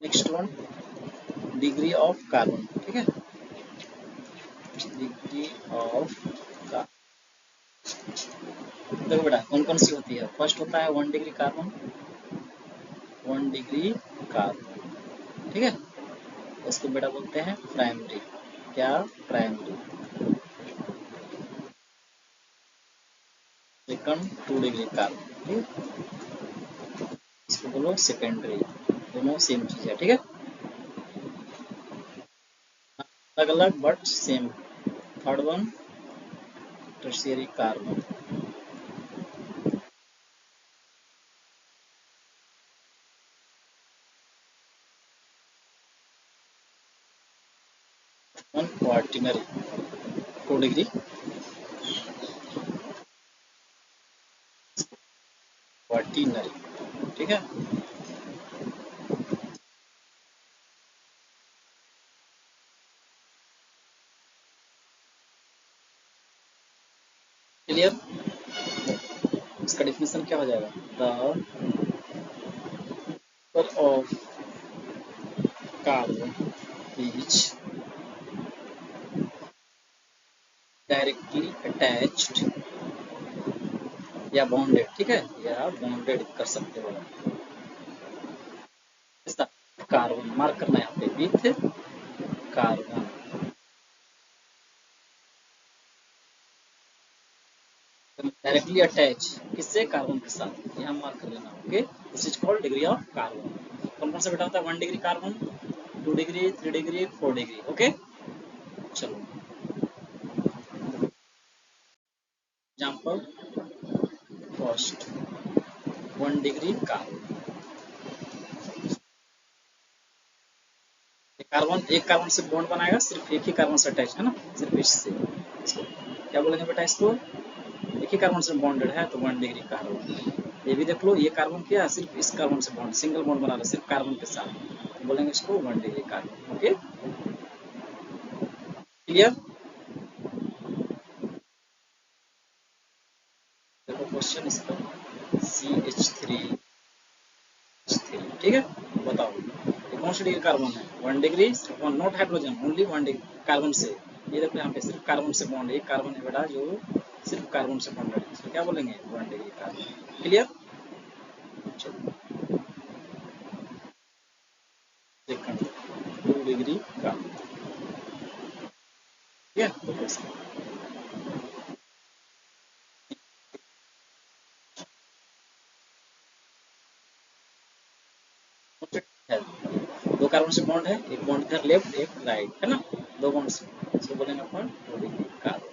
Next one degree of carbon, ठीक है, degree of carbon. देखो बेटा कौन कौन सी होती है। फर्स्ट होता है 1 डिग्री कार्बन, 1 डिग्री कार्बन, ठीक है, उसको बेटा बोलते हैं प्राइमरी। क्या? प्राइमरी। सेकंड 2 डिग्री कार्बन, ठीक है, इसको बोलो सेकेंडरी। दोनों सेम चीज है, ठीक है, अलग अलग but same. Third one tertiary carbon, 1 quaternary, 2 degree quaternary, ठीक है। क्लियर? इसका डिफिनेशन क्या हो जाएगा? The of carbon is directly attached या बॉन्डेड, ठीक है, या बॉन्डेड कर सकते हो। इसका कार्बन मार्क करना है यहाँ पे, विथ कार्बन, डायरेक्टली अटैच किससे? कार्बन के साथ, यहाँ मार्क कर लेना। Okay, this is called degree of carbon. कौन कौन सा बेटा होता है? 1 degree carbon, 2 degree, 3 degree, 4 degree. Okay, चलो example. First 1 degree carbon, carbon एक कार्बन से बॉन्ड बनाएगा, सिर्फ एक ही कार्बन से अटैच है ना, सिर्फ इससे। इसको क्या बोलेंगे बेटा? इसको एक ही कार्बन से बॉन्डेड है तो 1 डिग्री कार्बन। ये भी देख लो, ये कार्बन क्या है? सिर्फ इस कार्बन से बॉन्ड, सिंगल बॉन्ड बना रहा है सिर्फ कार्बन के साथ, तो बोलेंगे इसको 1 डिग्री कार्बन। Okay, clear? देखो क्वेश्चन इसका, CH3, ठीक है, बताओ ये कौन सी डिग्री कार्बन है? 1 degree, not hydrogen, only 1 degree carbon से। ये देखो यहाँ पे सिर्फ कार्बन से बॉन्ड, एक कार्बन है बेटा जो सिर्फ कार्बन से बॉन्डेड है, इसको क्या बोलेंगे? 1 डिग्री कार्बन। क्लियर? चलो सेकंड 2 डिग्री कार्बन, ठीक है, तो है, दो कार्बन से बॉन्ड है, एक बॉन्ड इधर लेफ्ट एक राइट है ना, दो बॉन्ड से, इसको बोलेंगे अपन 2 डिग्री कार्बन।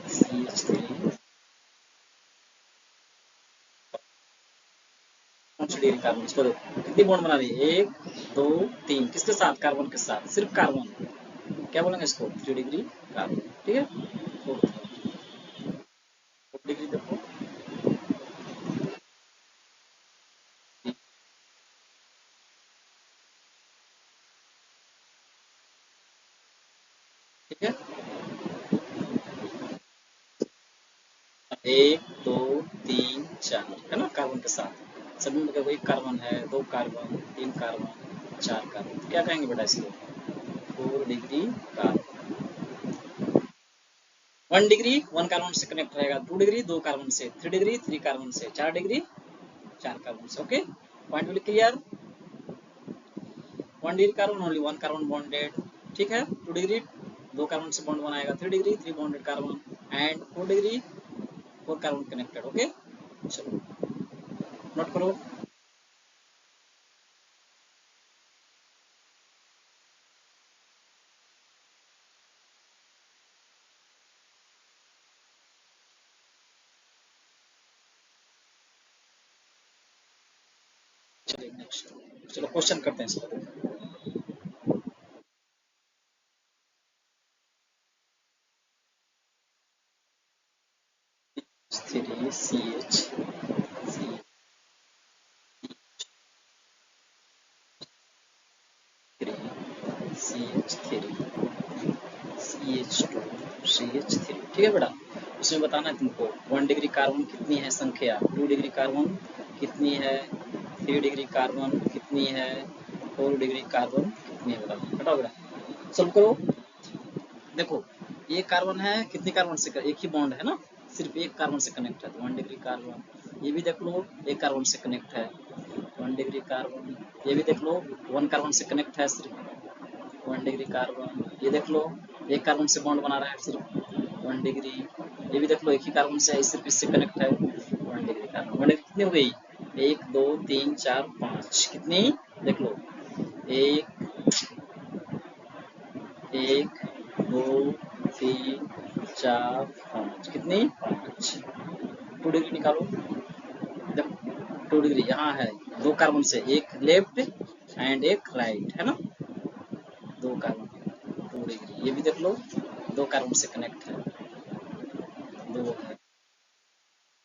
CH3 कौन सी डिग्री कार्बन? इसको देखो कितनी बॉन्ड बना रही है, 1 2 3, किसके साथ? कार्बन के साथ, सिर्फ कार्बन। क्या बोलेंगे इसको? 3 डिग्री कार्बन, ठीक है। 4 डिग्री देखो, ठीक है, 1 2 3 4 है ना, कार्बन के साथ। सभी में देखो, एक कार्बन है, 2 कार्बन, 3 कार्बन, 4 कार्बन, तो क्या कहेंगे बेटा इसको? 4 डिग्री कार्बन। 1 डिग्री 1 कार्बन से कनेक्ट रहेगा, 2 डिग्री 2 कार्बन से, 3 डिग्री 3 कार्बन से, 4 डिग्री 4 कार्बन से। Okay, point will clear? 1 degree carbon only 1 carbon bonded, ठीक है। 2 डिग्री 2 कार्बन से बॉन्ड बनाएगा, 3 degree 3 bonded carbon, and 4 degree 4 carbon connected. Okay, चलो नोट करो। चलिए नेक्स्ट, चलो क्वेश्चन करते हैं इसको। 3 CH, CH3, CH2, CH3, ठीक है बेटा। उसमें बताना है तुमको 1 डिग्री कार्बन कितनी है संख्या, 2 डिग्री कार्बन कितनी है, 3 डिग्री कार्बन कितनी है, 4 डिग्री कार्बन कितनी है, बताओ बेटा। सॉल्व करो। देखो ये कार्बन है, कितने कार्बन से एक ही बॉन्ड है ना, सिर्फ एक कार्बन से कनेक्ट है, तो 1 डिग्री कार्बन। ये भी देख लो एक कार्बन से कनेक्ट है, 1 डिग्री कार्बन। ये भी देख लो 1 कार्बन से कनेक्ट है सिर्फ, 1 डिग्री कार्बन। ये देख लो एक कार्बन से बॉन्ड बना रहा है सिर्फ, 1 डिग्री। ये भी देख लो एक ही कार्बन से सिर्फ इससे कनेक्ट है, 1 डिग्री कार्बन। 1 डिग्री कितनी हो गई, 1 2 3 4 5, कितनी देख लो, 1 1 2 3 4 5, कितनी 5। 2 डिग्री निकालो, देखो 2 डिग्री यहाँ है, 2 कार्बन से, एक लेफ्ट एंड एक राइट है ना, 2 कार्बन, 2 डिग्री। ये भी देख लो 2 कार्बन से कनेक्ट है, 2 है,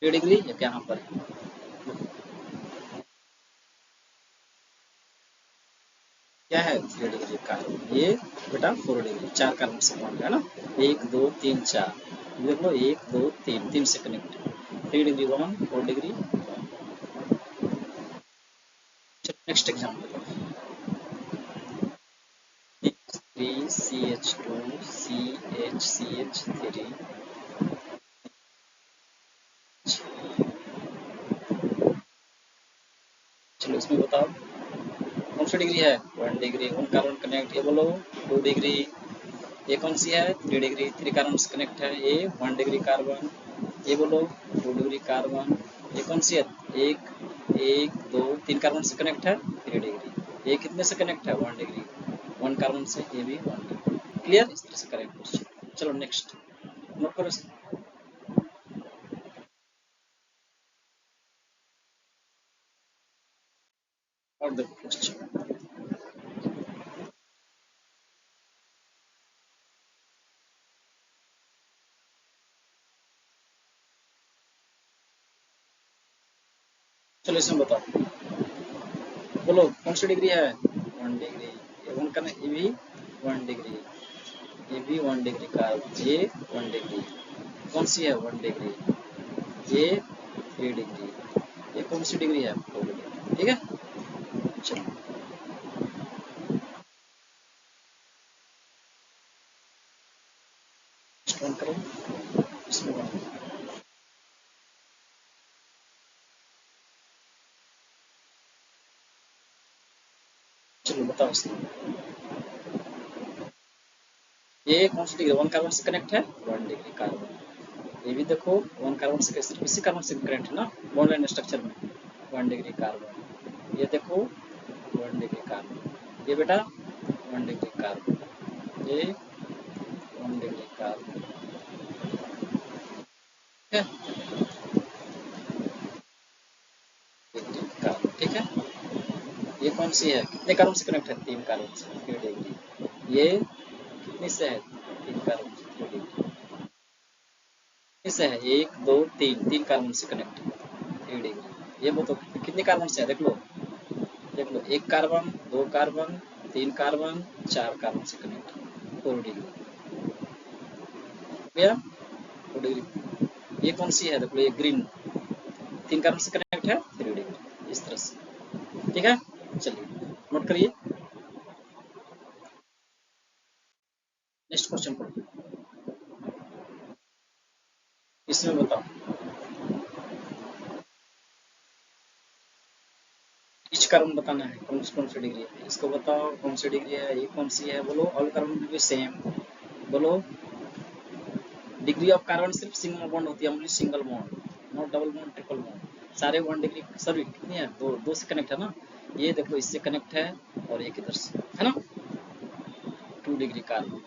3 डिग्री एक यहाँ पर है। क्या है 3 डिग्री कार्बन, ये बेटा 4 डिग्री, 4 कार्बन से बॉन्ड है ना, 1 2 3 4, देख लो 1 2 3, 3 से कनेक्ट है, 3 degree 1, 4 degree. Next example, CH2 CH3। चलो इसमें बताओ कौन सी डिग्री है, 1 डिग्री, 1 कार्बन कनेक्ट। ये बोलो 2 डिग्री, ये कौन सी है, 3 डिग्री, 3 कार्बन से कनेक्ट है, ये 1 डिग्री कार्बन। ये बोलो 2 डिग्री कार्बन। ये कौन सी है, 1 2 3 कार्बन से कनेक्ट है, 3 डिग्री। ये कितने से कनेक्ट है, 1 डिग्री, 1 कार्बन से, ये भी 1 डिग्री। क्लियर, इस तरह से करेंगे क्वेश्चन। चलो नेक्स्ट नोट करो, और देखो क्वेश्चन। चलो इसमें बताओ, बोलो कौन सी डिग्री है, 1 डिग्री। ये 1 का, ये भी 1 डिग्री, ये भी 1 डिग्री कार्बन, ये 1 डिग्री। कौन सी है, 1 डिग्री, ये 3 डिग्री। ये कौन सी डिग्री है, 4 डिग्री, ठीक है। चलो स्टोन करो, इसमें बताओ। चलो बताओ इसमें, ये कौन सी डिग्री, 1 कार्बन से कनेक्ट है, 1 डिग्री कार्बन। ये भी देखो 1 कार्बन से, सिर्फ इसी कार्बन से कनेक्ट है ना बॉन्ड लाइन स्ट्रक्चर में, 1 डिग्री कार्बन। ये देखो 1 डिग्री कार्बन, ये बेटा 1 डिग्री कार्बन, ये 1 डिग्री कार्बन, ठीक है, डिग्री कार्बन, ठीक है। ये कौन सी है, कितने कार्बन से कनेक्ट है, 3 कार्बन से, 3 डिग्री। ये कितने से है, 3 कार्बन से, 3 डिग्री। किससे है, 1 2 3, 3 कार्बन से कनेक्ट है, 3 डिग्री। ये बताओ कितने कार्बन से है, देख लो 1 कार्बन, 2 कार्बन, 3 कार्बन, 4 कार्बन से कनेक्ट है, 4 डिग्री, भैया 4 डिग्री। ये कौन सी है, देख लो ये ग्रीन, 3 कार्बन से कनेक्ट है, 3 डिग्री, इस तरह से, ठीक है। चलिए नोट करिए, नेक्स्ट क्वेश्चन पढ़िए, इसमें बताओ इच कार्बन बताना है, कौन सी डिग्री है, इसको बताओ कौन सी डिग्री है, ये कौन सी है, बोलो all carbon will be same. बोलो डिग्री ऑफ कार्बन सिर्फ सिंगल बॉन्ड होती है, only single bond, not double bond, triple bond. सारे 1 डिग्री, सभी कितनी है, दो से कनेक्ट है ना। ये देखो इससे कनेक्ट है, और एक इधर से है ना, 2 degree carbon,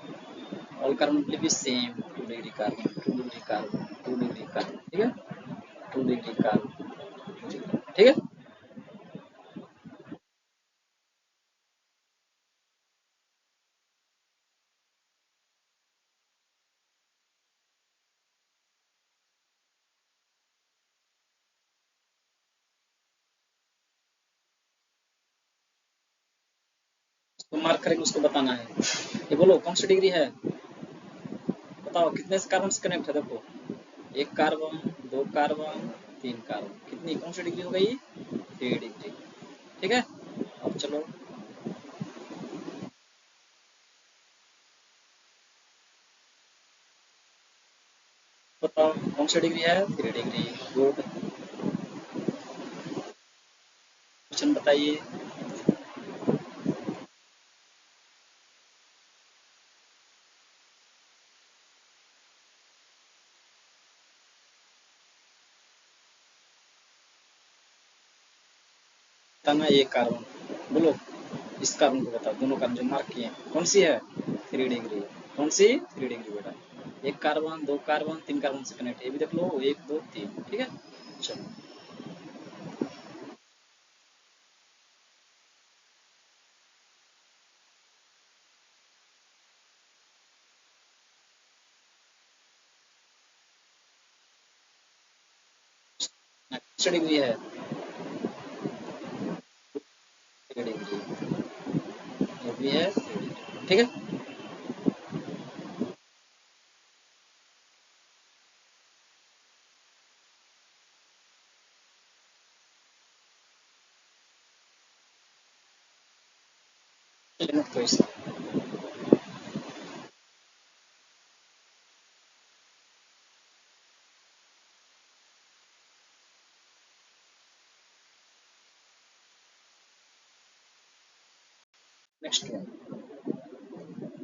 all carbon will be same, 2 degree carbon, 2 degree carbon, 2 degree carbon, ठीक है, 2 डिग्री कार्बन, ठीक है। तो मार्क करेंगे, उसको बताना है। ये बोलो कौन सी डिग्री है, बताओ कितने से कार्बन से कनेक्ट है, देखो एक कार्बन, दो कार्बन, तीन कार्बन, कितनी कौन सी डिग्री हो गई, 3 डिग्री। ठीक है, अब चलो बताओ कौन सी डिग्री है, 3 डिग्री। गुड, क्वेश्चन बताइए। बताना ये कार्बन, बोलो इस कार्बन को बताओ, दोनों कार्बन जो मार्क किए हैं कौन सी है, 3 डिग्री। कौन सी, 3 डिग्री बेटा। एक कार्बन, दो कार्बन, तीन कार्बन से कनेक्ट है, ये भी देख लो, एक दो तीन। ठीक है, चलो नेक्स्ट डिग्री है, 3 डिग्री, ये भी है 3 डिग्री। ठीक है, लिमिट तो इसका next one,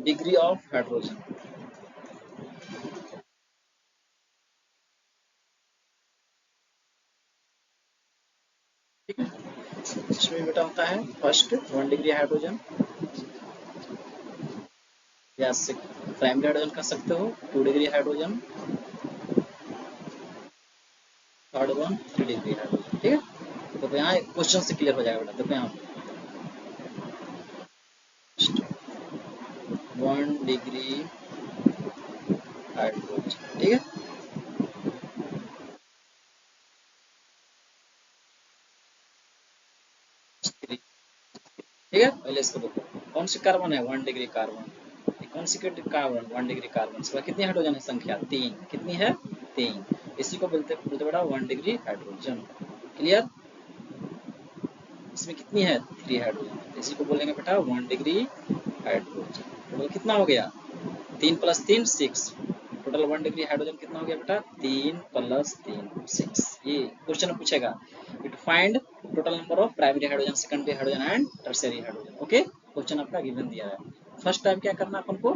degree of hydrogen. ठीक है, इसमें बेटा होता है फर्स्ट 1 डिग्री हाइड्रोजन, या प्राइमरी हाइड्रोजन कर सकते हो, 2 degree hydrogen, third one 3 degree hydrogen. ठीक है, तो यहाँ क्वेश्चन से क्लियर हो जाएगा बेटा। देखो यहाँ 1 डिग्री हाइड्रोजन। ठीक है, ठीक है, पहले इसको देखो कौन सी कार्बन है, 1 डिग्री कार्बन, कौन सी कार्बन, 1 डिग्री कार्बन। इसके बाद कितनी हाइड्रोजन है, संख्या 3, कितनी है 3, इसी को बोलते बोलते बेटा 1 डिग्री हाइड्रोजन। क्लियर, इसमें कितनी है 3 हाइड्रोजन, इसी को बोलेंगे बेटा 1 डिग्री हाइड्रोजन। टोटल कितना हो गया, 3 प्लस 3 6, टोटल 1 डिग्री हाइड्रोजन कितना हो गया बेटा, 3 प्लस 3 6। ये क्वेश्चन पूछेगा, it find total number of primary hydrogen, secondary hydrogen and tertiary hydrogen. Okay, question आपका गिवन दिया है। फर्स्ट टाइम क्या करना है अपन को,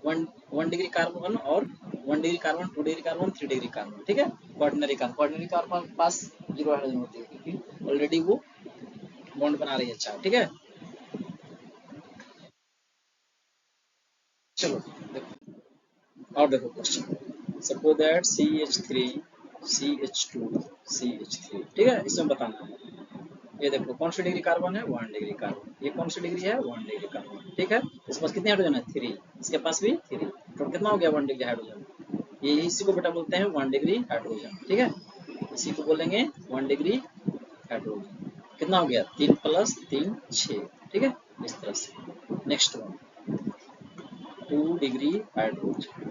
वन 1 डिग्री कार्बन और 1 degree carbon, 2 degree carbon, 3 degree carbon. ठीक है, क्वार्टनरी कार्बन पास 0 हाइड्रोजन होती है, क्योंकि ऑलरेडी वो बॉन्ड बना रही है। अच्छा, ठीक है, चलो देखो और देखो question, suppose that CH3 CH2 CH3। ठीक है, इसमें बताना है, ये देखो कौन सी डिग्री कार्बन है, 1 डिग्री कार्बन, ये कौन सी डिग्री है, 1 डिग्री कार्बन। ठीक है, इसके पास कितने हाइड्रोजन है, 3, इसके पास भी 3, तो कितना हो गया 1 डिग्री हाइड्रोजन। ये इसी को बेटा बोलते हैं 1 डिग्री हाइड्रोजन। ठीक है, इसी को बोलेंगे 1 डिग्री हाइड्रोजन। कितना हो गया, 3 प्लस 3 6। ठीक है, इस तरह से। Next one, 2 degree hydrogen.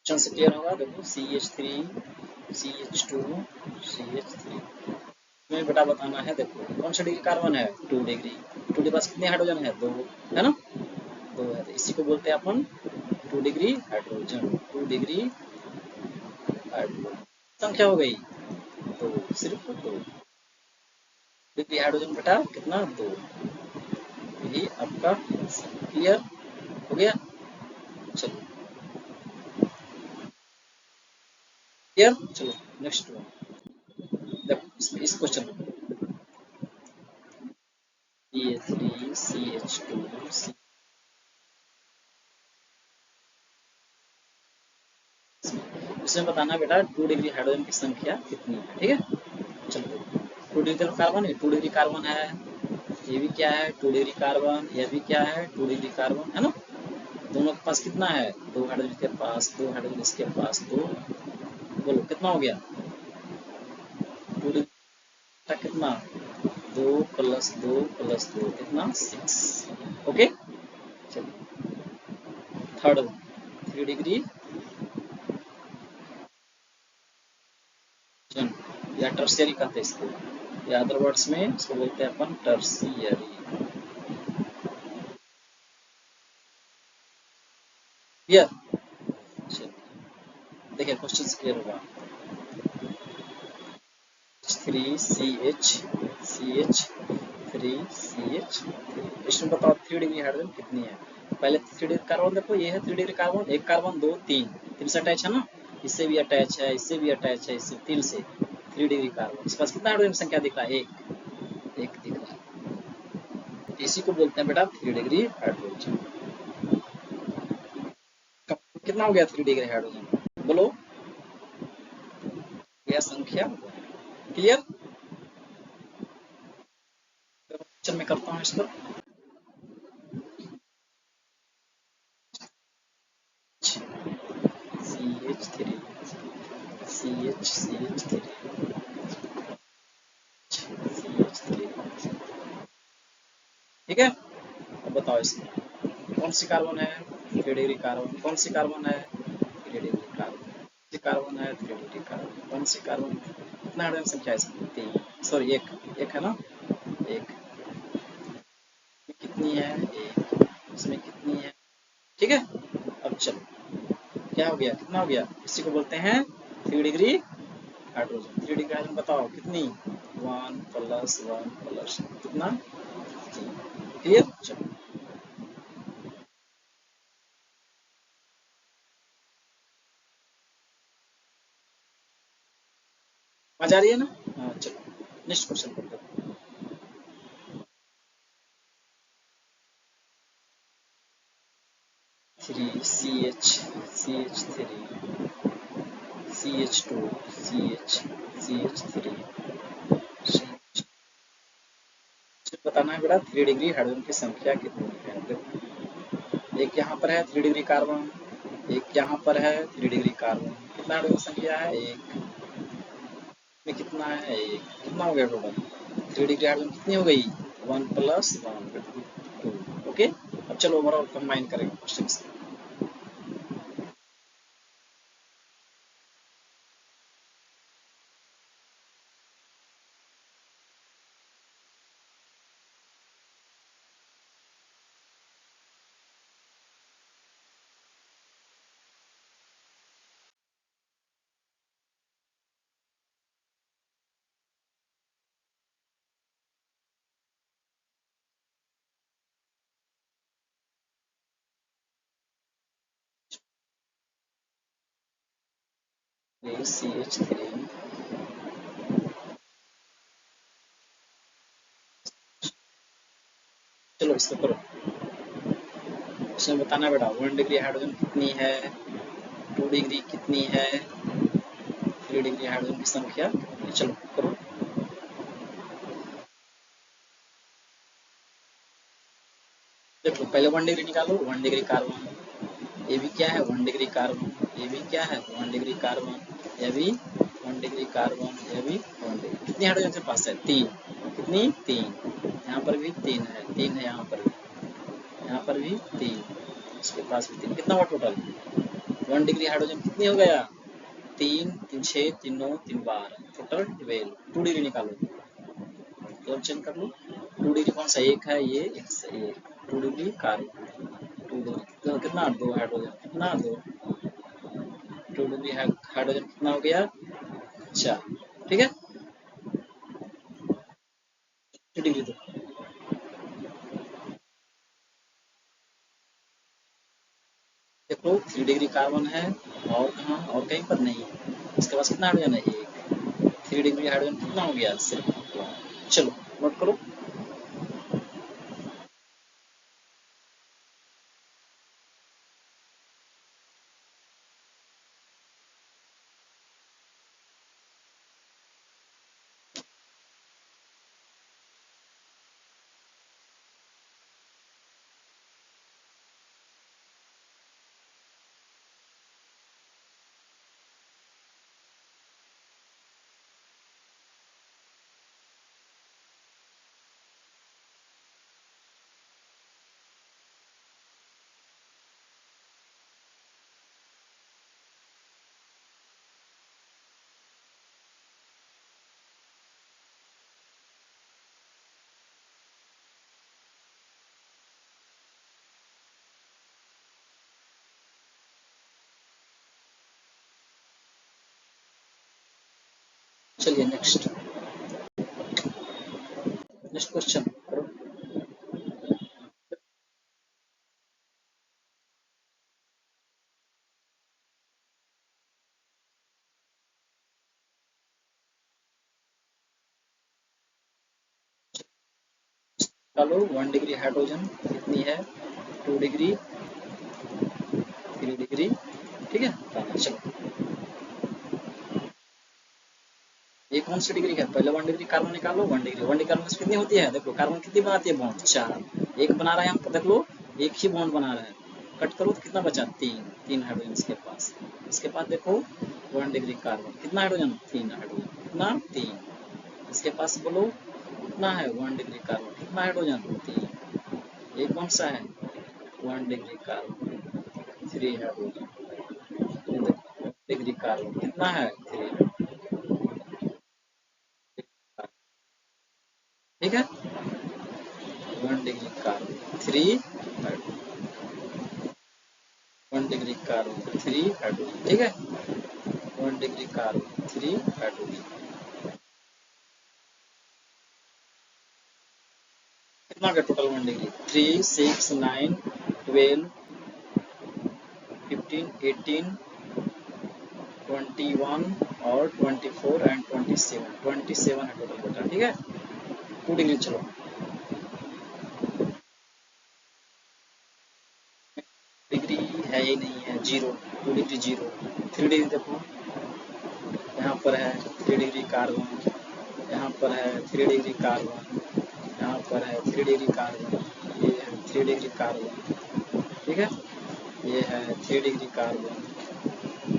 Option से क्लियर होगा, देखो CH3 CH2 CH3 में बेटा बताना है, देखो कौन सा डिग्री कार्बन है, 2 डिग्री, 2 के पास कितने हाइड्रोजन है, 2 है ना, 2 है, तो इसी को बोलते हैं अपन 2 डिग्री हाइड्रोजन। 2 डिग्री हाइड्रोजन, संख्या हो गई 2, सिर्फ 2 डिग्री हाइड्रोजन बेटा, कितना 2। यही आपका क्लियर हो गया। चलो क्लियर, चलो नेक्स्ट वन, देखो इस क्वेश्चन में CH3 CH2 इसमें बताना बेटा 2 डिग्री हाइड्रोजन की संख्या कितनी है। ठीक है, चलो 2 डिग्री कार्बन है, 2 डिग्री कार्बन है, ये भी क्या है 2 डिग्री कार्बन, ये भी क्या है 2 डिग्री कार्बन, है ना। दोनों के पास कितना है, 2 हाइड्रोजन के पास, 2 हाइड्रोजन इसके पास, 2, बोलो कितना हो गया, 2 डिग्री का कितना, 2 प्लस 2 प्लस 2 कितना 6। ओके, चलो थर्ड वन 3 डिग्री या टर्शियरी कहते हैं इसको, या अदर वर्ड्स में इसको बोलते हैं अपन टर्शियरी। क्लियर? देखिए क्वेश्चन क्लियर होगा। H3CH3 इसमें बताओ 3 डिग्री हाइड्रोजन कितनी है। पहले 3 डिग्री कार्बन देखो, ये है 3 डिग्री कार्बन, एक कार्बन दो तीन, तीन से अटैच है ना, इससे भी अटैच है, इससे भी अटैच है, इससे तीन से 3 डिग्री कार्बन। इसके पास कितना हाइड्रोजन संख्या दिख रहा है? एक दिख रहा है। इसी को बोलते हैं बेटा 3 डिग्री हाइड्रोजन। कितना हो गया 3 डिग्री हाइड्रोजन? बोलो यह संख्या। क्लियर? क्वेश्चन में करता हूँ इसको। CH3 CH3 ठीक है। अब बताओ इसमें कौन सी कार्बन है? 3 डिग्री कार्बन। कौन सी कार्बन है? 3 डिग्री कार्बन। कौन सी कार्बन है? 3 डिग्री कार्बन। कौन सी कार्बन? कितना हाइड्रोजन संख्या है इसमें? तीन, सॉरी एक, एक है ना, एक। कितनी है? एक। इसमें कितनी है? ठीक है। अब चलो क्या हो गया, कितना हो गया? इसी को बोलते हैं 3 डिग्री हाइड्रोजन। 3 डिग्री हाइड्रोजन बताओ कितनी? 1+1+ कितना? 3। क्लियर? चलो समझ आ रही है ना? हाँ चलो नेक्स्ट क्वेश्चन करते हैं। 3CH3 CH2 CH3 बताना है बेटा 3 डिग्री हाइड्रोजन की संख्या कितनी है। देखो एक यहाँ पर है 3 डिग्री कार्बन, एक यहाँ पर है 3 डिग्री कार्बन। कितना हाइड्रोजन संख्या है? एक। में कितना है? एक। कितना हो गया टोटल? 3 डिग्री हाइड्रोजन कितनी हो गई? 1+1 2। ओके। अब चलो ओवरऑल कंबाइन करेंगे क्वेश्चन। CH3 चलो इसको करो। इसमें बताना है बेटा 1 डिग्री हाइड्रोजन कितनी है, 2 डिग्री कितनी है, 3 डिग्री हाइड्रोजन की संख्या कितनी? चलो करो। देखो पहले 1 डिग्री निकालो। 1 डिग्री कार्बन, ये भी क्या है? 1 डिग्री कार्बन, ये भी क्या है? 1 डिग्री कार्बन, ये भी 1 डिग्री कार्बन, ये भी 1 डिग्री। कितनी हाइड्रोजन के पास है? तीन। कितनी? तीन। यहाँ पर भी तीन है, तीन है यहाँ पर भी, यहाँ पर भी तीन, इसके पास भी तीन। कितना हुआ टोटल? 1 डिग्री हाइड्रोजन कितनी हो गया? तीन, तीन छः, तीन नौ, तीन बारह, टोटल 12। 2 डिग्री निकालो, तो चेंज कर लो। 2 डिग्री कौन सा? एक है ये, एक से एक। 2 डिग्री कार्बन, 2 डिग्री तो कितना? दो हाइड्रोजन। कितना? दो। 2 डिग्री हाइड्रोजन कितना हो गया? चार। ठीक है। 3 डिग्री तो देखो 3 डिग्री कार्बन है, और कहाँ? और कहीं पर नहीं है। इसके पास कितना हाइड्रोजन है? एक। 3 डिग्री हाइड्रोजन कितना हो गया? सिर्फ। चलो नोट करो। चलिए नेक्स्ट क्वेश्चन करो। चलो 1 डिग्री हाइड्रोजन कितनी है, 2 डिग्री, 3 डिग्री, ठीक है। चलो ये कौन सी डिग्री है, पहले 1 डिग्री कार्बन निकालो, 1 डिग्री, 1 डिग्री कार्बन कितनी होती है, देखो कार्बन कितनी बनाती है बॉन्ड, 4, एक बना रहा है यहाँ पर, देख लो एक ही बॉन्ड बना रहा है, कट करो तो कितना बचा, 3 हाइड्रोजन इसके पास। इसके पास देखो 1 डिग्री कार्बन कितना हाइड्रोजन, 3 हाइड्रोजन, कितना 3। इसके पास बोलो कितना है 1 डिग्री कार्बन, कितना हाइड्रोजन, 3। ये कौन सा है 1 degree carbon, 3 hydrogen, degree carbon कितना है, 3, ठीक है। 1 degree carbon 3 hydrogen, 1 degree carbon 3 hydrogen, ठीक है। 1 डिग्री कार्बन 3 हाइड्रोजन कितना का टोटल, 1 डिग्री 3 6 9 12 15 18 21 और 24 एंड 27 है टोटल बेटा, ठीक है। 2 डिग्री चलो, डिग्री है ही नहीं है, जीरो, 2 डिग्री जीरो। 3 डिग्री देखो यहाँ पर है 3 डिग्री कार्बन, यहाँ पर है 3 डिग्री कार्बन, यहाँ पर है 3 डिग्री कार्बन, ये है 3 डिग्री कार्बन, ठीक है। ये है 3 डिग्री कार्बन,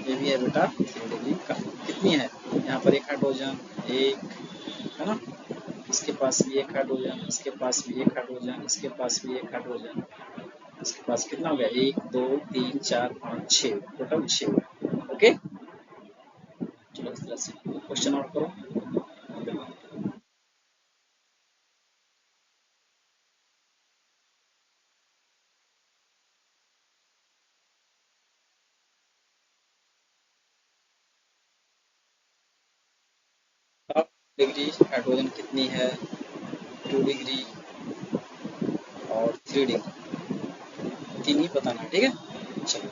ये भी है बेटा 3 डिग्री कार्बन, कितनी है, यहाँ पर एक हाइड्रोजन, एक है ना, इसके पास भी एक हाइड्रोजन, इसके पास भी एक हाइड्रोजन, इसके पास भी एक हाइड्रोजन, इसके पास कितना हो गया, 1 2 3 4 5 6, टोटल 6। ओके चलो इस तरह से क्वेश्चन आउट करो। अब डिग्री हाइड्रोजन कितनी है, 2 डिग्री और 3 डिग्री, 3 ही बताना, ठीक है। चलो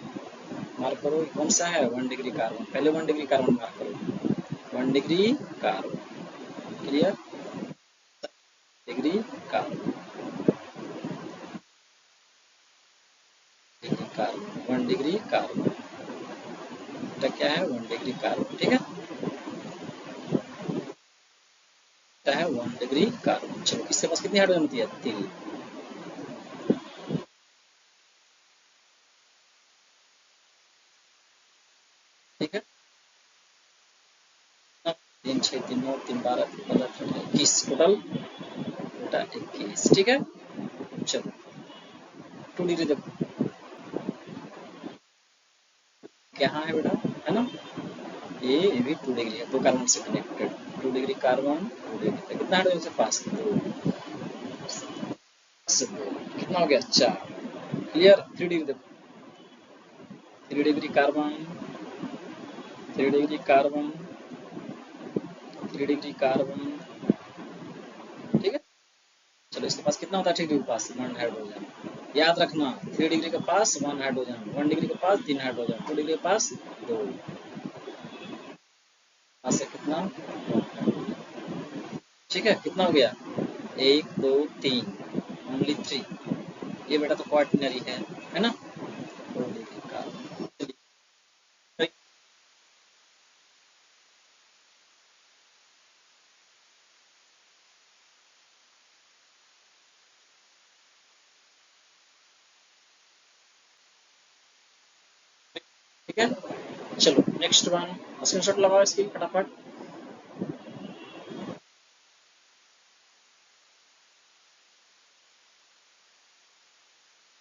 मार्क करो, कौन सा है 1 डिग्री कार्बन, पहले 1 डिग्री कार्बन मार्क करो, 1 degree carbon, clear, degree carbon, degree carbon, 1 degree carbon, तो क्या है 1 डिग्री कार्बन, ठीक है, क्या है 1 डिग्री कार्बन। चलो इसके पास कितनी हाइड्रोजन होती है, 3, ठीक है। 3 6 3 9 3 12 3 15 18 21 टोटल बेटा 21, ठीक है। चलो 2 डिग्री देखो कहाँ है बेटा, है ना, ये भी 2 डिग्री है, 2 कार्बन से कनेक्टेड, 2 डिग्री कार्बन, 2 डिग्री, कितना हाइड्रोजन से पास, 2 से 2, कितना हो गया, 4, क्लियर। 3 डिग्री देखो, 3 degree carbon, 3 degree carbon, 3 degree carbon, ठीक है। चलो इसके पास कितना होता है, 3 डिग्री के पास 1 हाइड्रोजन, याद रखना 3 डिग्री के पास 1 हाइड्रोजन, 1 डिग्री के पास 3 हाइड्रोजन, 2 डिग्री के पास 2, से कितना, ठीक है, कितना हो गया, 1 2 3, ओनली 3, ये बेटा तो क्वार्टिनरी है ना, 2 डिग्री का, ठीक है। चलो नेक्स्ट वन, स्क्रीनशॉट लगाओ इसकी फटाफट।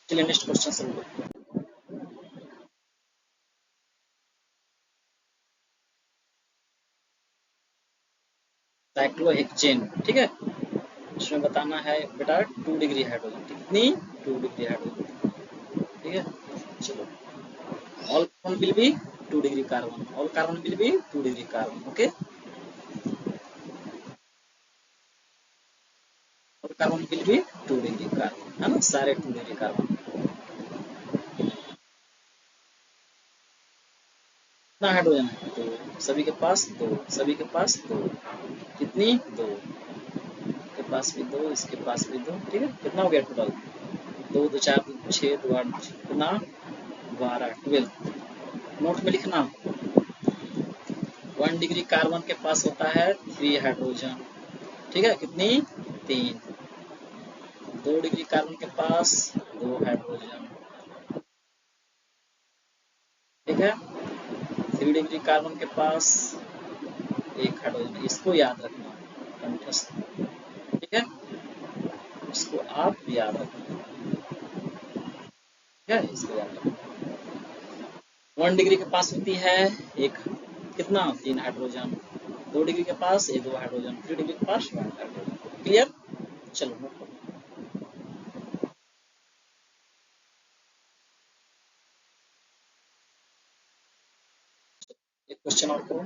चलिए नेक्स्ट क्वेश्चन शुरू करो। साइक्लोहेक्सेन, ठीक है, इसमें बताना है बेटा 2 डिग्री हाइड्रोजन, कितनी, 2 डिग्री हाइड्रोजन, ठीक है। चलो all carbon will be 2 degree carbon, all carbon will be 2 degree carbon, okay. Carbon will be 2 degree carbon, है ना, सारे 2 डिग्री कार्बन। कितना हाइड्रोजन है? 2, सभी के पास 2, सभी के पास 2, कितनी? 2, के पास भी 2, इसके पास भी 2, ठीक है। कितना हो गया टोटल? 2 2 4 6 2 8, कितना? 12, 12। नोट में लिखना, 1 डिग्री कार्बन के पास होता है 3 हाइड्रोजन, ठीक है, कितनी? 3। 2 डिग्री कार्बन के पास 2 हाइड्रोजन, ठीक है। 3 डिग्री कार्बन के पास 1 हाइड्रोजन, इसको याद रखना कंठस्थ, ठीक है, इसको आप याद रखना, ठीक है, इसको याद रखना। 1 डिग्री के पास होती है एक, कितना? 3 हाइड्रोजन। 2 डिग्री के पास ये 2 हाइड्रोजन, 3 डिग्री के पास 1 हाइड्रोजन। क्लियर? चलो नोट करो। एक क्वेश्चन और करो।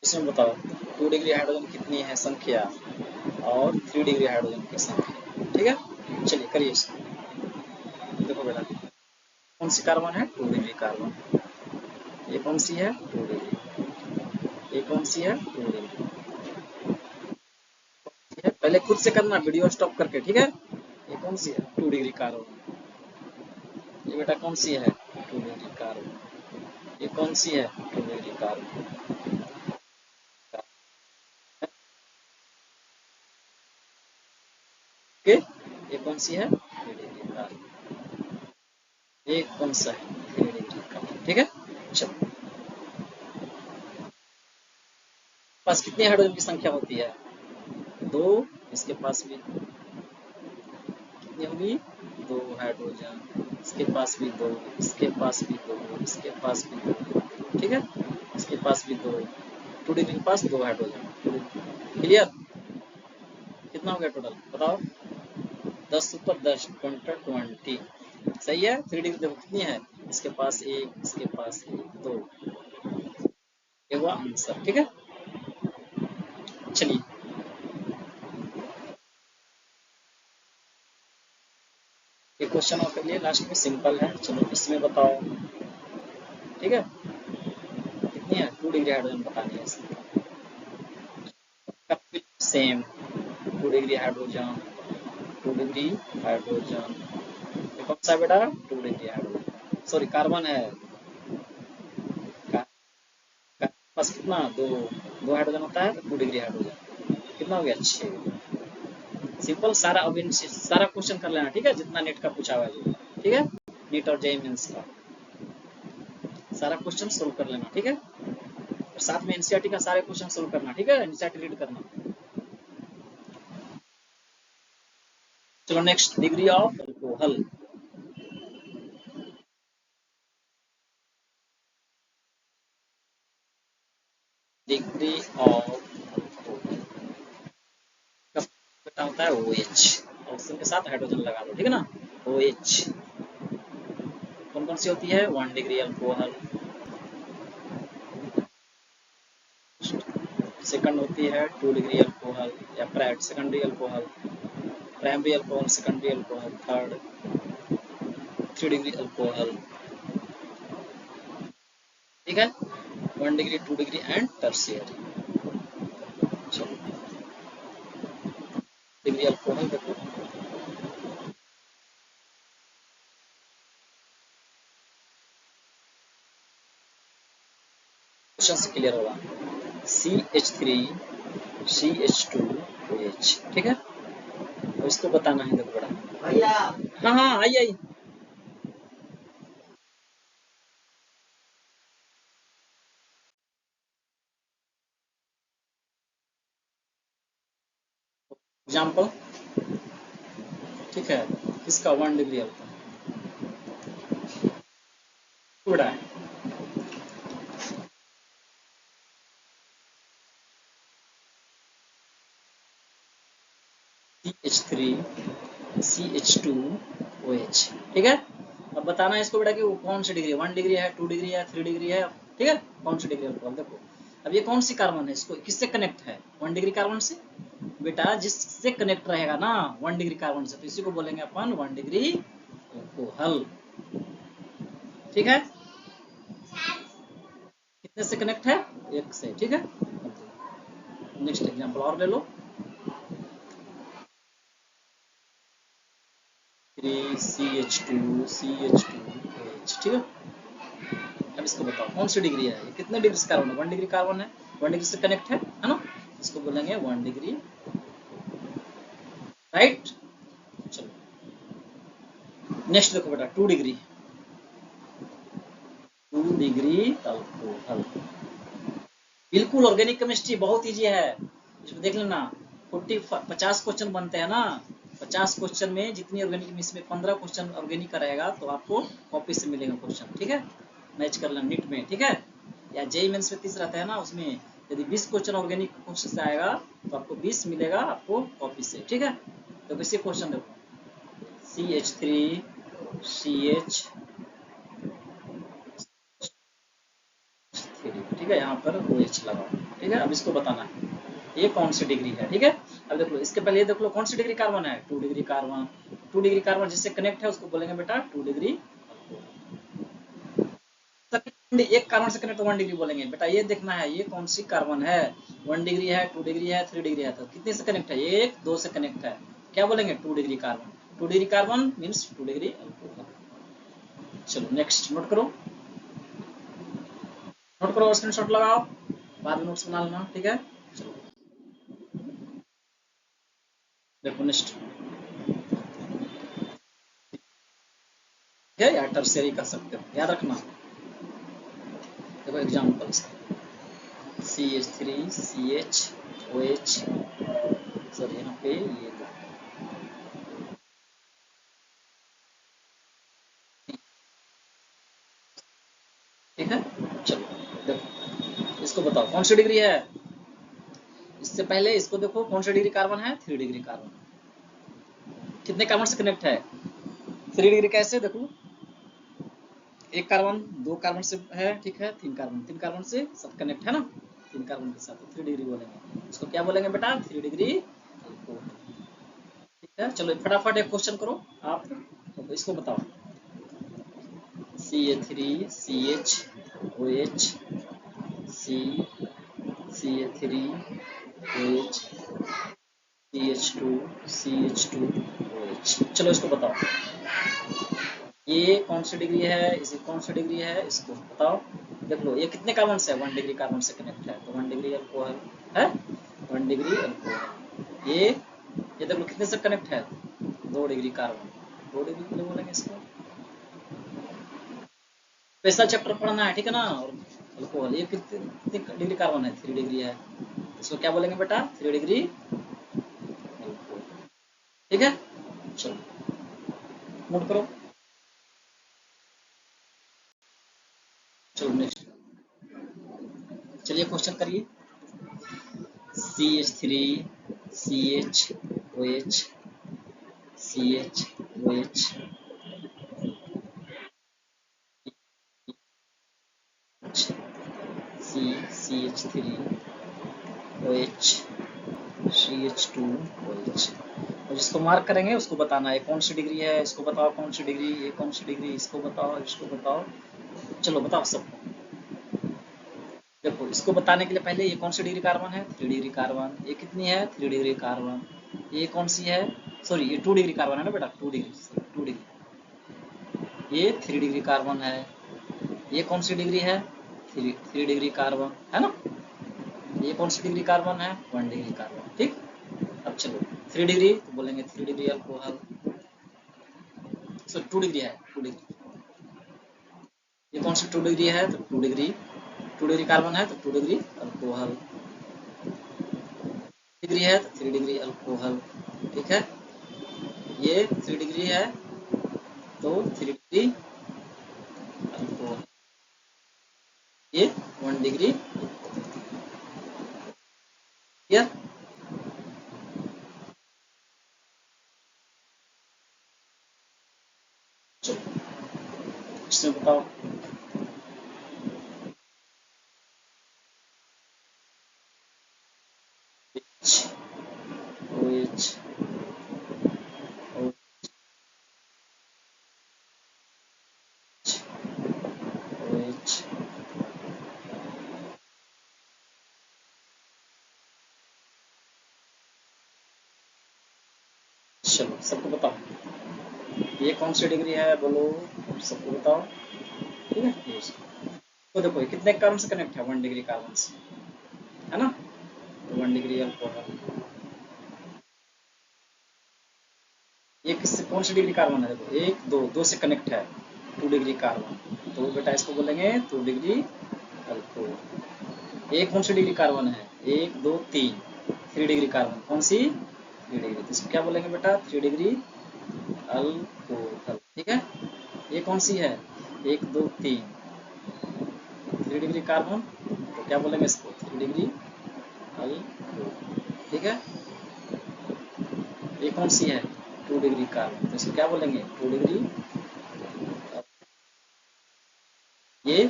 इसमें बताओ 2 डिग्री हाइड्रोजन कितनी है संख्या और 3 डिग्री हाइड्रोजन की संख्या, ठीक है। चलिए करिए इसको। देखो बेटा, कौन सी कार्बन है? 2 डिग्री कार्बन। ये कौन सी है? 2 डिग्री। ये कौन सी है? 2 डिग्री। ठीक है, पहले खुद से करना वीडियो स्टॉप करके, ठीक है। ये कौन सी है? 2 डिग्री कार्बन। ये बेटा कौन सी है? 2 डिग्री कार्बन। ये कौन सी है? 2 डिग्री कार्बन। ओके, ये कौन सी है? 3 डिग्री कार्बन। ये कौन सा है? 3 डिग्री कार्बन, ठीक है। चलो, पास कितनी हाइड्रोजन की संख्या होती है? 2, इसके पास भी कितनी होगी? 2 हाइड्रोजन, इसके पास भी 2, इसके पास भी 2, इसके पास भी 2, ठीक है, इसके पास भी 2, 2 डिग्री के पास 2 हाइड्रोजन। क्लियर? कितना हो गया टोटल बताओ? 10 ऊपर 10, 20। सही है। 3 डिग्री देखो कितनी है, इसके पास 1, इसके पास 1, 2, ये हुआ आंसर, ठीक है। चलिए एक क्वेश्चन और कर लिए लास्ट में, सिंपल है। चलो इसमें बताओ, ठीक है, कितनी है? 2 डिग्री हाइड्रोजन बतानी है इसमें। Same 2 degree hydrogen, 2 degree hydrogen. ये कौन सा बेटा? 2 डिग्री हाइड्रोजन, सॉरी कार्बन है। का पास कितना? 2, 2 हाइड्रोजन होता है तो 2 डिग्री हाइड्रोजन। कितना हो गया? 6। सिंपल सारा, अब सारा क्वेश्चन कर लेना, ठीक है, जितना नेट का पूछा हुआ है, ठीक है, नीट और जेईई मेंस का सारा क्वेश्चन सोल्व कर लेना, ठीक है। और साथ में एनसीईआरटी का सारे क्वेश्चन सोल्व करना, ठीक है, एनसीईआरटी रीड करना। चलो next, degree of alcohol. Degree of बेटा होता है OH, ऑक्सीजन के साथ हाइड्रोजन लगा दो, ठीक है ना। OH कौन कौन सी होती है? 1 डिग्री अल्कोहल, सेकंड होती है 2 डिग्री अल्कोहल या secondary alcohol, primary alcohol, secondary alcohol, third 3 degree alcohol, ठीक है। 1 डिग्री, 2 डिग्री एंड टर्शियरी। चलो डिग्री अल्कोहल देखो, क्वेश्चन से क्लियर होगा। CH3 CH2OH, ठीक है। तो इसको बताना है, देखो बड़ा भैया। हाँ हाँ, आई आई। एग्जाम्पल, ठीक है, किसका? 1 डिग्री अल्कोहल बड़ा है। CH3 CH2OH, ठीक है। अब बताना है इसको बेटा कि वो कौन सी डिग्री है, 1 डिग्री है, 2 डिग्री है, 3 डिग्री है, ठीक है, कौन सी डिग्री है। देखो अब ये कौन सी कार्बन है, इसको किससे कनेक्ट है, 1 डिग्री कार्बन से। बेटा जिससे कनेक्ट रहेगा ना 1 डिग्री कार्बन से, तो इसी को बोलेंगे अपन 1 डिग्री अल्कोहल, ठीक है। कितने से कनेक्ट है, एक से, ठीक है। नेक्स्ट एग्जांपल और ले लो, 3CH2CH2OH, ठीक है। अब इसको बताओ कौन सी डिग्री है, ये कितने डिग्री से कार्बन है, 1 डिग्री कार्बन है, 1 डिग्री से कनेक्ट है ना, इसको बोलेंगे 1 डिग्री, राइट। चलो नेक्स्ट देखो बेटा 2 डिग्री, 2 डिग्री अल्कोहल, बिल्कुल ऑर्गेनिक केमिस्ट्री बहुत इजी है, इसमें देख लेना। 50 क्वेश्चन बनते हैं ना, 50 क्वेश्चन में जितनी ऑर्गेनिक, इसमें 15 क्वेश्चन ऑर्गेनिक का रहेगा, तो आपको कॉपी से मिलेगा क्वेश्चन, ठीक है, मैच कर लेना नीट में, ठीक है। या जेई मेंस में 30 रहता है ना, उसमें यदि 20 क्वेश्चन ऑर्गेनिक क्वेश्चन से आएगा तो आपको 20 मिलेगा आपको कॉपी से, ठीक है। तो किसी क्वेश्चन देखो, CH3CH, ठीक है, यहाँ पर OH लगा, ठीक है। अब इसको बताना है ये कौन सी डिग्री है, ठीक है। अब देख लो इसके पहले ये देख लो कौन सी डिग्री कार्बन है, 2 डिग्री कार्बन, 2 डिग्री कार्बन जिससे कनेक्ट है उसको बोलेंगे बेटा 2 डिग्री। एक कार्बन से कनेक्ट 1 डिग्री बोलेंगे बेटा, ये देखना है ये कौन सी कार्बन है, 1 डिग्री है, 2 डिग्री है, 3 डिग्री है, तो कितने से कनेक्ट है, 1 2 से कनेक्ट है, क्या बोलेंगे 2 degree carbon, 2 degree carbon means 2 degree alcohol. चलो नेक्स्ट नोट करो, नोट करो, स्क्रीनशॉट लगाओ, बाद में नोट्स बना लेना, ठीक है। चलो देखो नेक्स्ट, है या टर्सरी कर सकते हो, याद रखना। देखो एग्जाम्पल CH3CHOH, सर यहाँ पे ये ठीक है। चलो देखो इसको बताओ कौन सी डिग्री है, इससे पहले इसको देखो कौन सी डिग्री कार्बन है, 3 डिग्री कार्बन, कितने कार्बन से कनेक्ट है, 3 डिग्री कैसे देखो, एक कार्बन, 2 कार्बन से है, ठीक है, 3 कार्बन, 3 कार्बन से सब कनेक्ट है ना, 3 कार्बन के साथ 3 डिग्री बोलेंगे, इसको क्या बोलेंगे बेटा 3 डिग्री अल्कोहल, ठीक है। चलो फटाफट एक क्वेश्चन करो आप, तो इसको बताओ CA3CHOH, CA3OH, CH2CH2OH, चलो इसको बताओ ये कौन सी डिग्री है, इसे कौन सी डिग्री है, इसको बताओ। देख लो ये कितने कार्बन से है, 1 डिग्री कार्बन से कनेक्ट है, तो 1 डिग्री अल्कोहल है, 1 डिग्री अल्कोहल। ये देख लो कितने से कनेक्ट है, 2 डिग्री कार्बन, 2 डिग्री के लिए बोलेंगे इसको, स्पेशल चैप्टर पढ़ना है, ठीक है ना। और अल्कोहल ये कितने डिग्री कार्बन है, 3 डिग्री है, इसको क्या बोलेंगे बेटा 3 डिग्री अल्कोहल, ठीक है। चलो नोट करो, चलो नेक्स्ट, चलिए क्वेश्चन करिए, CH3CHOH, CHOH, CH3OH, CH2OH, और जिसको मार्क करेंगे उसको बताना है कौन सी डिग्री है, इसको बताओ कौन सी डिग्री, ये कौन सी डिग्री, इसको बताओ, इसको बताओ, चलो बताओ सबको। देखो इसको बताने के लिए पहले ये कौन सी डिग्री कार्बन है, 3 डिग्री कार्बन, ये कितनी है 3 डिग्री कार्बन, ये कौन सी है, सॉरी ये 2 डिग्री कार्बन है ना बेटा, 2 डिग्री, 2 डिग्री, ये 3 डिग्री कार्बन है, ये कौन सी डिग्री है, 3 डिग्री कार्बन है ना, ये कौन सी डिग्री कार्बन है, 1 डिग्री कार्बन, ठीक। अब चलो 3 डिग्री तो बोलेंगे 3 डिग्री अल्कोहल, सॉरी 2 डिग्री है, 2 डिग्री, ये कौन सी 2 डिग्री है, तो 2 डिग्री, 2 डिग्री कार्बन है तो 2 डिग्री अल्कोहल, डिग्री है तो 3 डिग्री अल्कोहल, ठीक है। ये 3 डिग्री है तो 3 डिग्री अल्कोहल, ये 1 डिग्री, क्लियर। बताओ। H O H O H. चलो सबको बताओ ये कौन सी डिग्री है, बोलो सबको बताओ। ठीक है, ये तो देखो ये कितने कार्बन से कनेक्ट है, 1 डिग्री कार्बन से, है ना। तो 1 डिग्री अल्कोहल। ये किससे, कौन सी डिग्री कार्बन है, देखो एक दो, दो से कनेक्ट है, 2 डिग्री कार्बन, तो बेटा इसको बोलेंगे 2 डिग्री अल्कोहल। एक कौन सी डिग्री कार्बन है, 1 2 3, 3 डिग्री कार्बन, कौन सी, 3 डिग्री, तो इसको क्या बोलेंगे बेटा, 3 डिग्री अल्कोहल। ठीक है, ये कौन सी है, 1 2 3, 3 डिग्री कार्बन, तो क्या बोलेंगे इसको, 3 डिग्री अल्कोहल। ठीक है, ये कौन सी है, 2 डिग्री कार्बन, तो इसको क्या बोलेंगे, 2 डिग्री। ये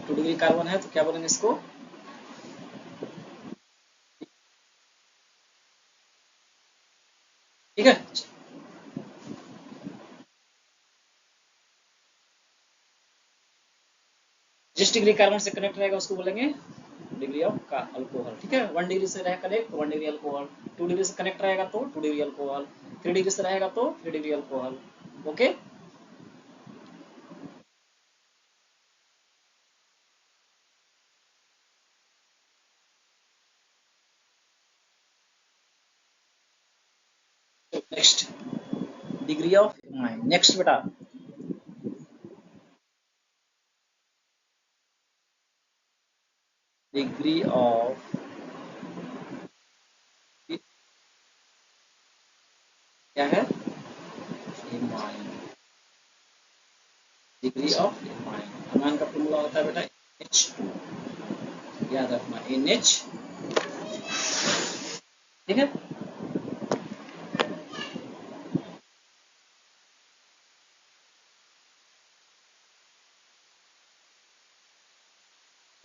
2 डिग्री कार्बन है तो क्या बोलेंगे इसको, ठीक है। जिस डिग्री कार्बन से कनेक्ट रहेगा उसको बोलेंगे डिग्री ऑफ का अल्कोहल। ठीक है, 1 डिग्री से रहे कनेक्ट तो 1 डिग्री अल्कोहल, 2 डिग्री से कनेक्ट रहेगा तो 2 डिग्री अल्कोहल, 3 डिग्री से रहेगा तो 3 degree alcohol. Okay, next degree of amine, next बेटा डिग्री ऑफ, क्या है, amine, degree of amine. Amine का फॉर्मूला होता है बेटा H2, याद रखना NH। ठीक है,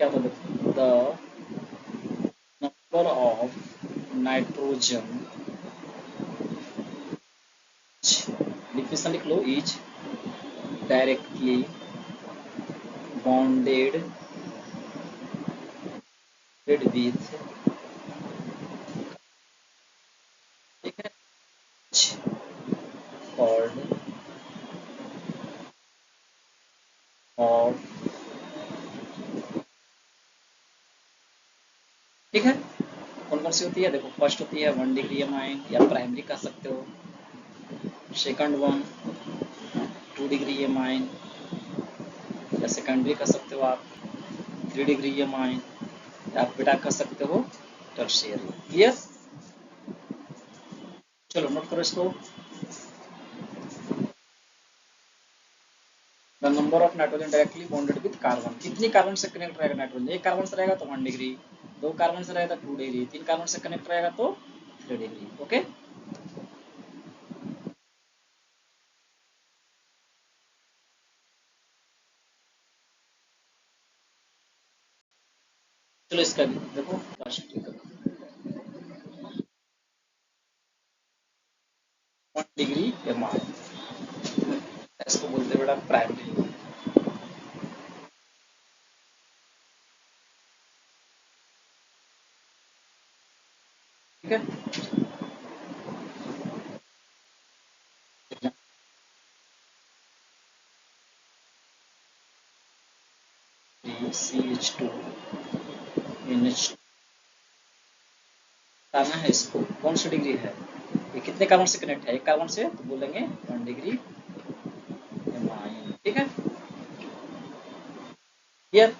क्या बोलते the number of nitrogen, definition लिख लो, इज डायरेक्टली बॉन्डेड विथ, ठीक है, कॉल्ड ऑफ, ठीक है। कौन कौन सी होती है, देखो फर्स्ट होती है 1 डिग्री एमाइन, या प्राइमरी कह सकते हो। सेकंड वन 2 डिग्री एमाइन, या सेकेंडरी कह सकते हो आप, 3 डिग्री एमाइन, या आप बेटा कह सकते हो टर्शियरी। क्लियर, चलो नोट करो इसको। The number of nitrogen directly bonded with carbon, कितनी कार्बन से कनेक्ट रहेगा नाइट्रोजन, एक कार्बन से रहेगा तो 1 डिग्री, दो कार्बन से रहेगा तो 2 डिग्री, तीन कार्बन से कनेक्ट रहेगा तो 3 डिग्री। ओके, चलो इसका भी देखो लास्ट 1 डिग्री एमाइन, इसको बोलते हैं बेटा प्राइमरी। ठीक है, CH2 NH, बताना है इसको कौन सी डिग्री है, ये कितने कार्बन से कनेक्ट है, एक कार्बन से, तो बोलेंगे 1 डिग्री एमाइन। ठीक है, क्लियर।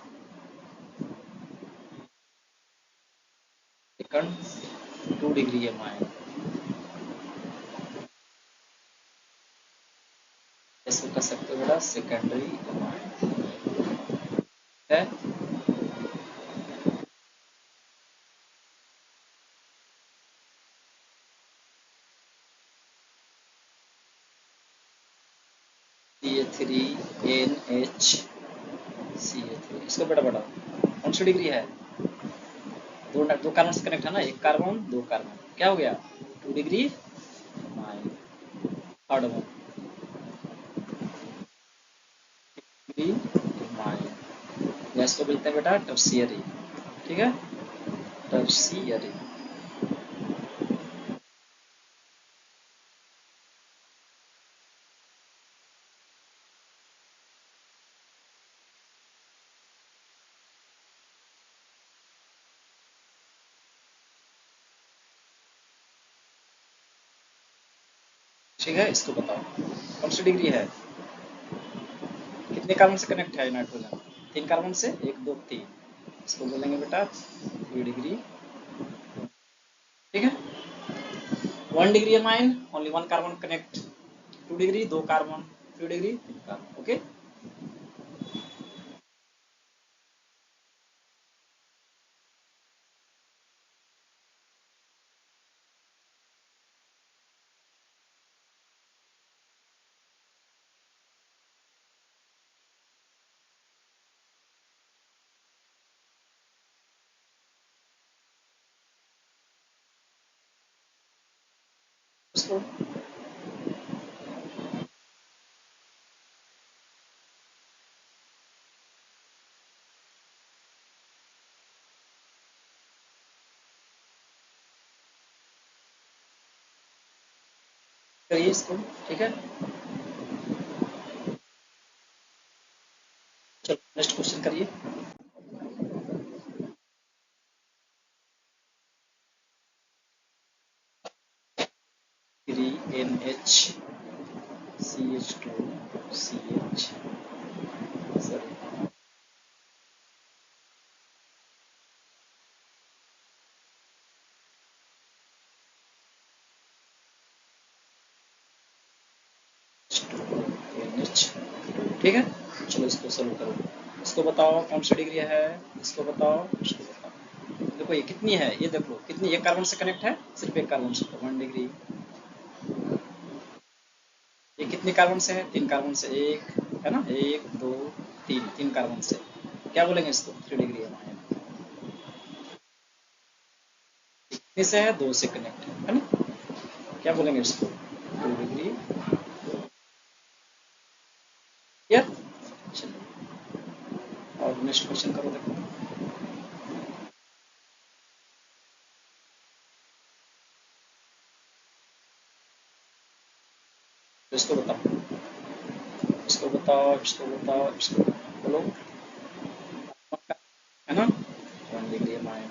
सेकंड 2 डिग्री एमाइन, इसको कह सकते हो बेटा सेकेंडरी एमाइन है। CH3NH इसको बेटा बेटा कौन सी डिग्री है? दो दो कार्बन से कनेक्ट है ना, एक कार्बन दो कार्बन, क्या हो गया 2 degree 9। Third one degree 9, gas को बोलते हैं बेटा टर्शियरी, ठीक है, टर्शियरी। ठीक है, इसको बताओ कौन सी डिग्री है, कितने कार्बन से कनेक्ट है नाइट्रोजन? 3 कार्बन से, 1 2 3, इसको बोलेंगे बेटा 3 डिग्री, ठीक है। 1 degree amine only 1 carbon connect, 2 degree 2 carbon, 3 degree 3 carbon, okay. इसको करिए इसको, ठीक है। चलो नेक्स्ट क्वेश्चन करिए। NH CH2 CH, sorry NH, ठीक है। चलो इसको सोल्व करो, इसको बताओ कौन सी डिग्री है, इसको बताओ, इसको बताओ। देखो ये कितनी है, ये देखो कितनी, एक कार्बन से कनेक्ट है, सिर्फ एक कार्बन से, 1 डिग्री। ये कितने कार्बन से है, 3 कार्बन से, एक है ना, 1 2 3, 3 कार्बन से, क्या बोलेंगे इसको 3 डिग्री है। कितने से है, 2 से कनेक्ट है ना, क्या बोलेंगे इसको 2 डिग्री, क्लियर। चलिए और नेक्स्ट क्वेश्चन करो, देखो तो इसको बताओ, इसको बताओ, इसको बताओ, इसको बोलो, है ना 1 डिग्री अमाइन।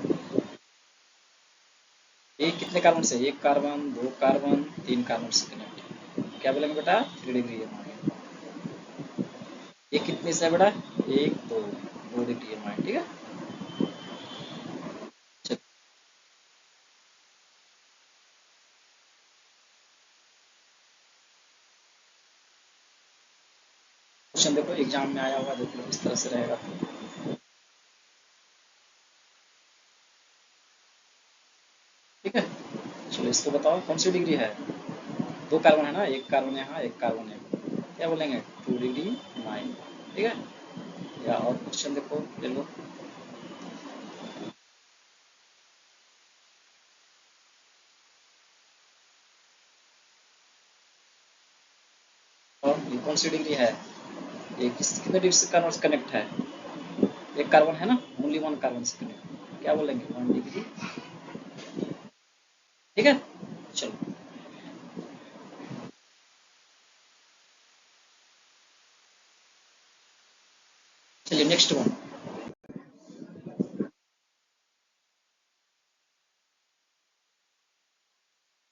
ये कितने कार्बन से, एक कार्बन दो कार्बन तीन कार्बन से कनेक्ट है, क्या बोलेंगे बेटा 3 डिग्री अमाइन। ये कितने से है बेटा, एक दो, 2 डिग्री अमाइन, ठीक है। क्वेश्चन देखो एग्जाम में आया हुआ, देखो इस तरह से रहेगा, ठीक है। चलो इसको बताओ कौन सी डिग्री है, दो कार्बन है ना, एक कार्बन यहाँ एक कार्बन है, क्या बोलेंगे 2 डिग्री 9, ठीक है। या और क्वेश्चन देखो ले लो, और ये कौन सी डिग्री है, ये कितने डिग्री से कार्बन से कनेक्ट है, एक कार्बन है ना, ओनली 1 कार्बन से कनेक्ट, क्या बोलेंगे 1 डिग्री, ठीक है। चलो चलिए नेक्स्ट वन,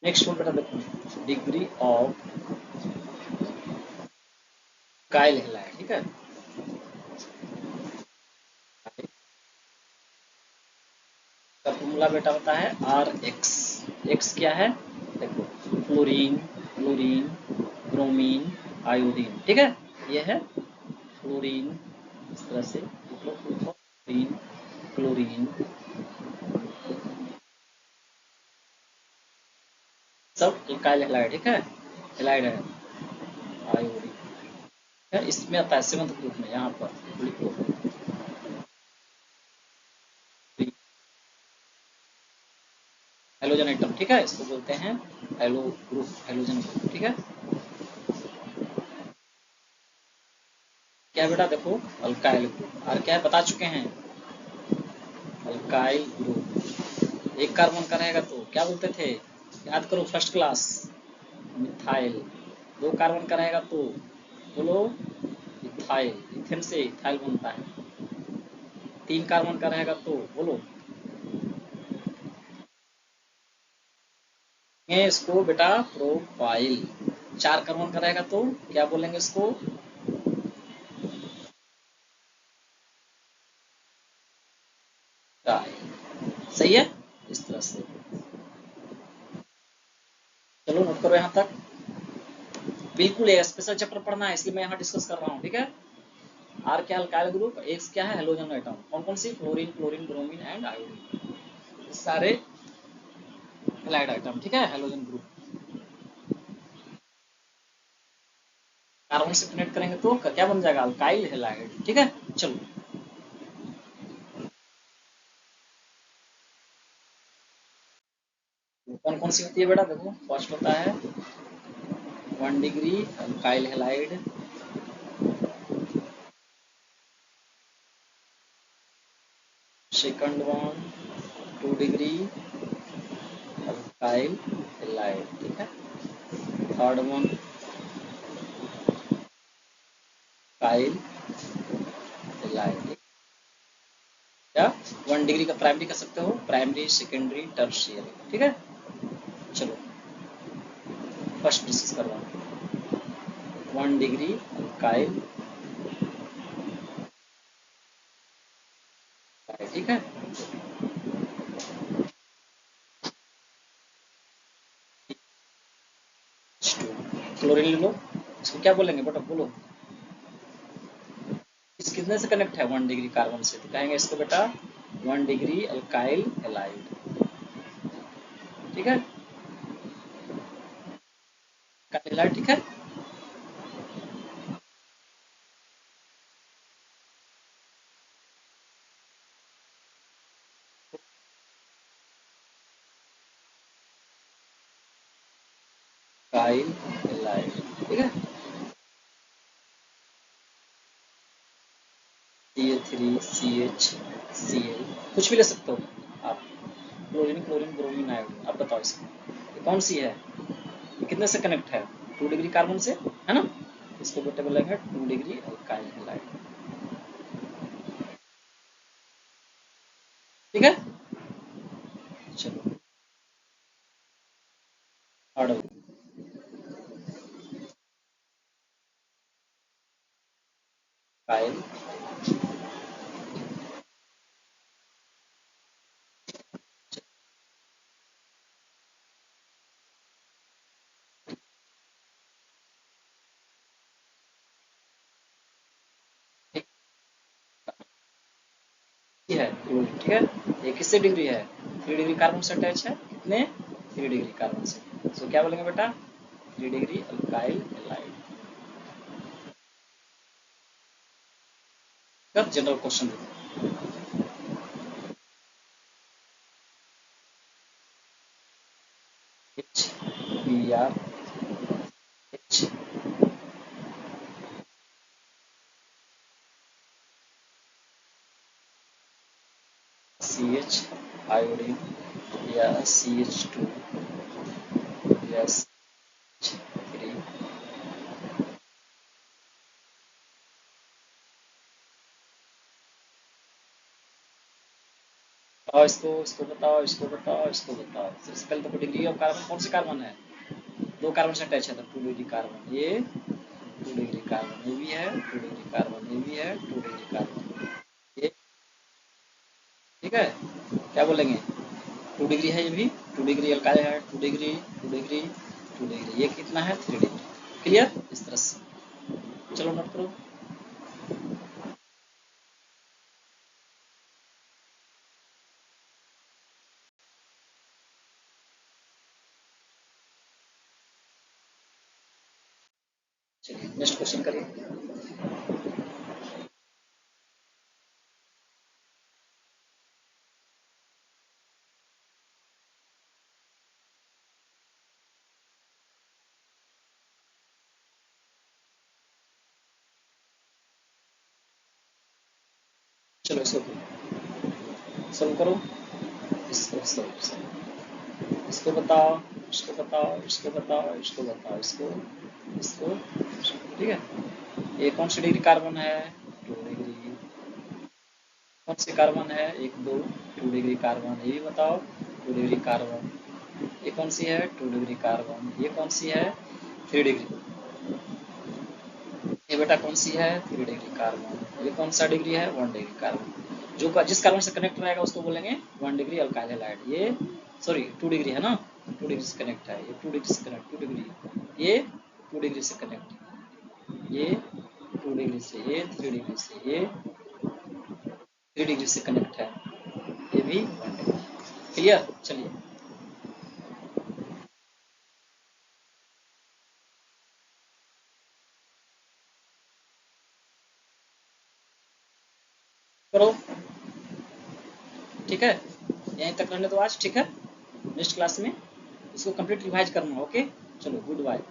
नेक्स्ट वन बेटा देखो, डिग्री ऑफ काइल है, ठीक है। का फॉर्मूला बेटा होता है RX, एक्स क्या है देखो, फ्लोरीन क्लोरीन ब्रोमीन आयोडीन, ठीक है। ये है फ्लोरीन, इस तरह से फ्लोरीन क्लोरीन, सब इकाइल हैलाइड, ठीक है, हैलाइड है आयोडीन, इसमें आता है सेवंथ ग्रुप में, यहाँ पर लिखो हेलोजन आइटम, ठीक है, इसको बोलते हैं हेलो ग्रुप, हेलोजन ग्रुप, ठीक है। क्या बेटा देखो, अल्काइल ग्रुप, और क्या है बता चुके हैं, अल्काइल ग्रुप एक कार्बन का रहेगा तो क्या बोलते थे, याद करो फर्स्ट क्लास, मिथाइल। दो कार्बन का रहेगा तो बोलो इथाइल, इथेन से इथाइल बनता है। तीन कार्बन का रहेगा तो बोलो, ये इसको बेटा प्रोपाइल। चार कार्बन का रहेगा तो क्या बोलेंगे इसको, डाई। सही है, इस तरह से। चलो नोट करो यहाँ तक, बिल्कुल एक स्पेशल चैप्टर पढ़ना है इसलिए मैं यहाँ डिस्कस कर रहा हूँ, ठीक है। आर क्या अल्काइल ग्रुप, एक्स क्या है हेलोजन एटम, कौन कौन सी, fluorine, chlorine, bromine and iodine, सारे हैलाइड आइटम, ठीक है, हेलोजन ग्रुप। कार्बन से कनेक्ट करेंगे तो क्या बन जाएगा, अल्काइल हैलाइड, ठीक है। चलो कौन कौन सी होती है बेटा, देखो फर्स्ट होता है 1 degree alkyl halide, second one 2 degree alkyl halide, ठीक है। थर्ड वन अल्काइल हैलाइड, या 1 डिग्री का प्राइमरी कर सकते हो, प्राइमरी सेकेंडरी टर्शियरी, ठीक है। चलो फर्स्ट डिस्कस कर रहा हूँ, 1 डिग्री अल्काइल, ठीक है। क्लोरीन ले लो, इसको क्या बोलेंगे बेटा बोलो, इस कितने से कनेक्ट है 1 डिग्री कार्बन से, तो कहेंगे इसको बेटा 1 डिग्री अल्काइल हैलाइड, ठीक है, हैलाइड, ठीक है। अल्काइल हैलाइड, ठीक है। CH3CHCl कुछ भी ले सकते हो आप, क्लोरीन, क्लोरीन, ब्रोमीन, आयोडीन, अब बताओ इसमें ये कौन सी है, ये कितने से कनेक्ट है, 2 डिग्री कार्बन से, है ना। इसको बेटा बोलेंगे 2 डिग्री अल्काइल हैलाइड, ठीक है। चलो थर्ड अल्काइल, ठीक है, क्लोरीन, ठीक है। ये किससे डिग्री है, 3 डिग्री कार्बन से अटैच है, कितने 3 डिग्री कार्बन से, सो क्या बोलेंगे बेटा 3 degree alkyl halide. General question, HBr, CH iodine, या CH2, या CH3, और इसको बताओ, इसको बताओ, इसको बताओ, सबसे पहले तो डिग्री ऑफ कार्बन कौन से कार्बन है, दो कार्बन से अटैच है तो 2 डिग्री कार्बन, ये 2 डिग्री कार्बन, ये भी है 2 डिग्री कार्बन, ये भी है 2 डिग्री कार्बन, ये, ठीक है। क्या बोलेंगे 2 डिग्री है ये भी, 2 डिग्री अल्काइल है, 2 डिग्री, 2 डिग्री, 2 डिग्री, ये कितना है 3 डिग्री, क्लियर, इस तरह से। चलो नोट करो, चलिए नेक्स्ट क्वेश्चन करिए। चलो इसको सॉल्व करो, इसको इसको बताओ, इसको बताओ, इसको बताओ, इसको बताओ, इसको ठीक है। ये कौन सी डिग्री कार्बन है? 2 डिग्री। कौन से कार्बन है? 1 2 2 डिग्री कार्बन, ये भी बताओ। 2 डिग्री कार्बन। ये कौन सी है? 2 डिग्री कार्बन। ये कौन सी है? 3 डिग्री। ये बेटा कौन सी है? 3 डिग्री कार्बन। ये कौन सा डिग्री है? 1 डिग्री कार्बन। जो जिस कार्बन से कनेक्ट रहेगा उसको बोलेंगे 1 डिग्री अल्काइल हैलाइड। ये सॉरी 2 डिग्री है ना, 2 डिग्री से कनेक्ट है। ये 2 डिग्री से कनेक्ट, 2 डिग्री, ये 2 डिग्री से कनेक्ट, ये 2 डिग्री से, ये 3 डिग्री से, ये 3 डिग्री से कनेक्ट है, ये भी 1 डिग्री। क्लियर? चलिए करो, ठीक है। यहीं तक रहने दो आज, ठीक है। नेक्स्ट क्लास में इसको कंप्लीट रिवाइज करना, ओके। चलो गुड बाय।